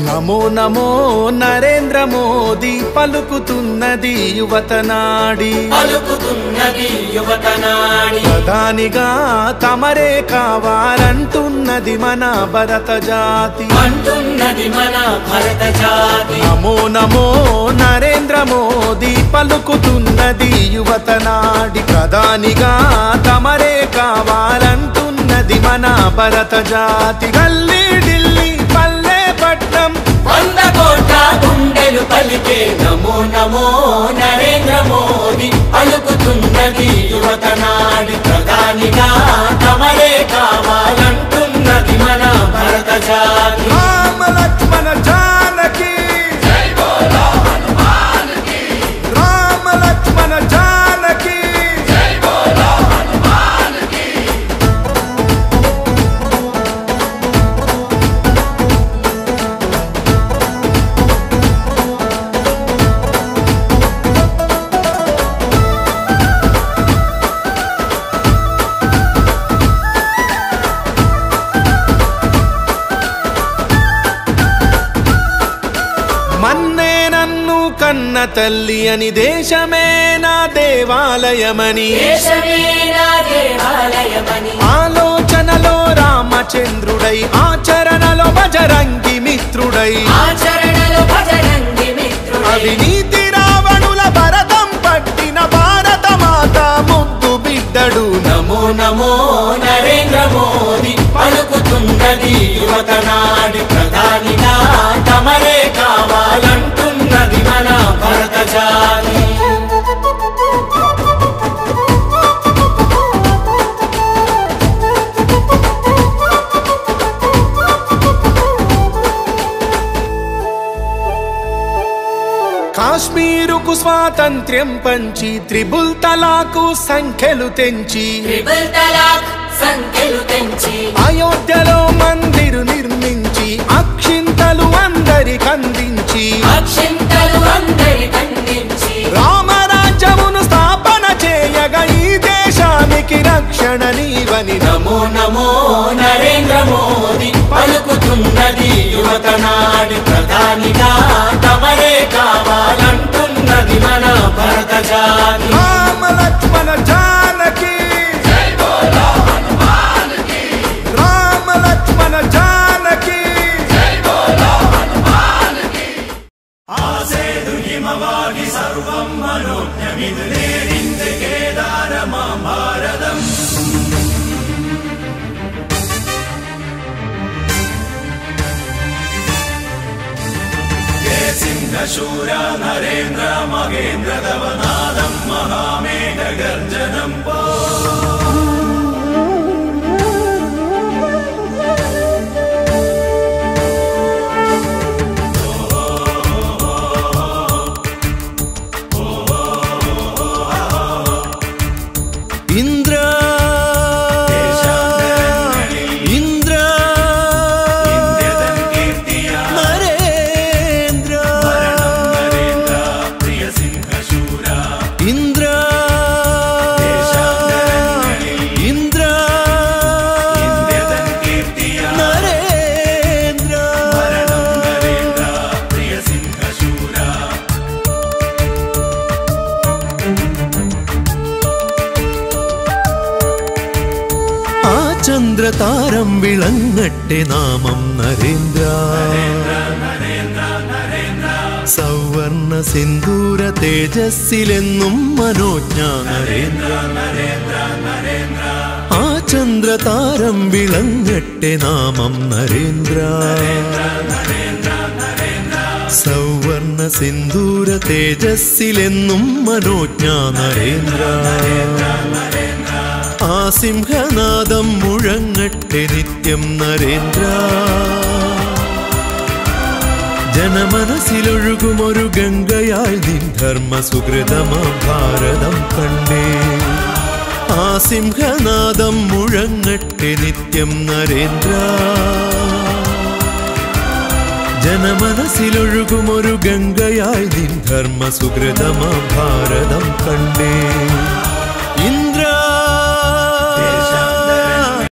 నమో నమో నరేంద్ర మోదీ పలుకుతున్నది యువతనాడి ప్రధానిగా తమరే కావాలంటున్నది మన భరత జాతి నమో నమో నరేంద్ర మోదీ పలుకుతున్నది యువతనాడి ప్రధానిగా తమరే కావాలంటున్నది మన భరత జాతి గల్లీ ఢిల్లీ పల్లె పట్నం 100 కోట్ల గుండెలు పలికే నమో నమో నరేంద్ర మోదీ పలుకుతున్నది యువతనాడి ప్రధానిగా తమరే కావాలంటున్నది మన భరత జాతి రామ లక్ష్మణ జానకి జై బోలో హనుమాన్కి రామ లక్ష్మణ జానకి జై బోలో హనుమాన్కి మన్నే నన్ను కన్న తల్లి అని దేశమే నా దేవాలయమని ఆలోచనలో రామచంద్రుడై ఆచరణలో బజరంగి మిత్రుడై అవినీతి రావణుల భరతం పట్టిన భారత మాత ముద్దు బిడ్డడు నమో నమో నరేంద్ర మోదీ పలుకుతున్నది యువతనాడి ప్రధానిగా తమరే కావాలంటున్నది మన భరత జాతి కాశ్మీరుకు స్వాతంత్ర్యం పంచి త్రిబుల్ తలాకు సంఖ్యలు తెంచి అయోధ్యలో మందిరు నిర్మించి అక్షింతలు అందరికందించి రామరాజ్యమును స్థాపన చేయగా ఈ దేశానికి రక్షణ నీవని నమో నమో నరేంద్ర మోదీ పలుకుతున్నది యువతనాడి ప్రధానిగా తమరే కావాలంటున్నది మన భరత జాతి రామ లక్ష్మణ జానకి జై బోలో హనుమాన్కి రామ లక్ష్మణ జానకి జై బోలో హనుమాన్కి ఆసేదు హిమవాగి సర్వం మనోజ్ఞమిదు నేరింది కేదారమా భారతం సింహశూర నరేంద్ర మగేంద్ర దవనాదం మహామేఘ గర్జనం పో ചന്ദ്രതാരം വിളങ്ങട്ടെ നാമം നരേന്ദ്ര സവർണ സിന്ദൂര തേജസ്സിലെന്നും മനോജ്ഞ നരേന്ദ്ര ആ ചന്ദ്രതാരം വിളങ്ങട്ടെ നാമം നരേന്ദ്ര സവർണ സിന്ദൂര തേജസ്സിലെന്നും മനോജ്ഞ നരേന്ദ്ര ആ സിംഹനാദം മുഴങ്ങട്ടെ നിത്യം നരേന്ദ്ര ജനമനസ്സിലൊഴുകുമൊരു ഗംഗയായി നിൻ ധർമ്മ സുകൃതമാം ഭാരതം കണ്ടേ ആ സിംഹനാദം മുഴങ്ങട്ടെ നിത്യം നരേന്ദ്ര ജനമനസ്സിലൊഴുകുമൊരു ഗംഗയായി നിൻ ധർമ്മ സുകൃതമാം ഭാരതം കണ്ടേ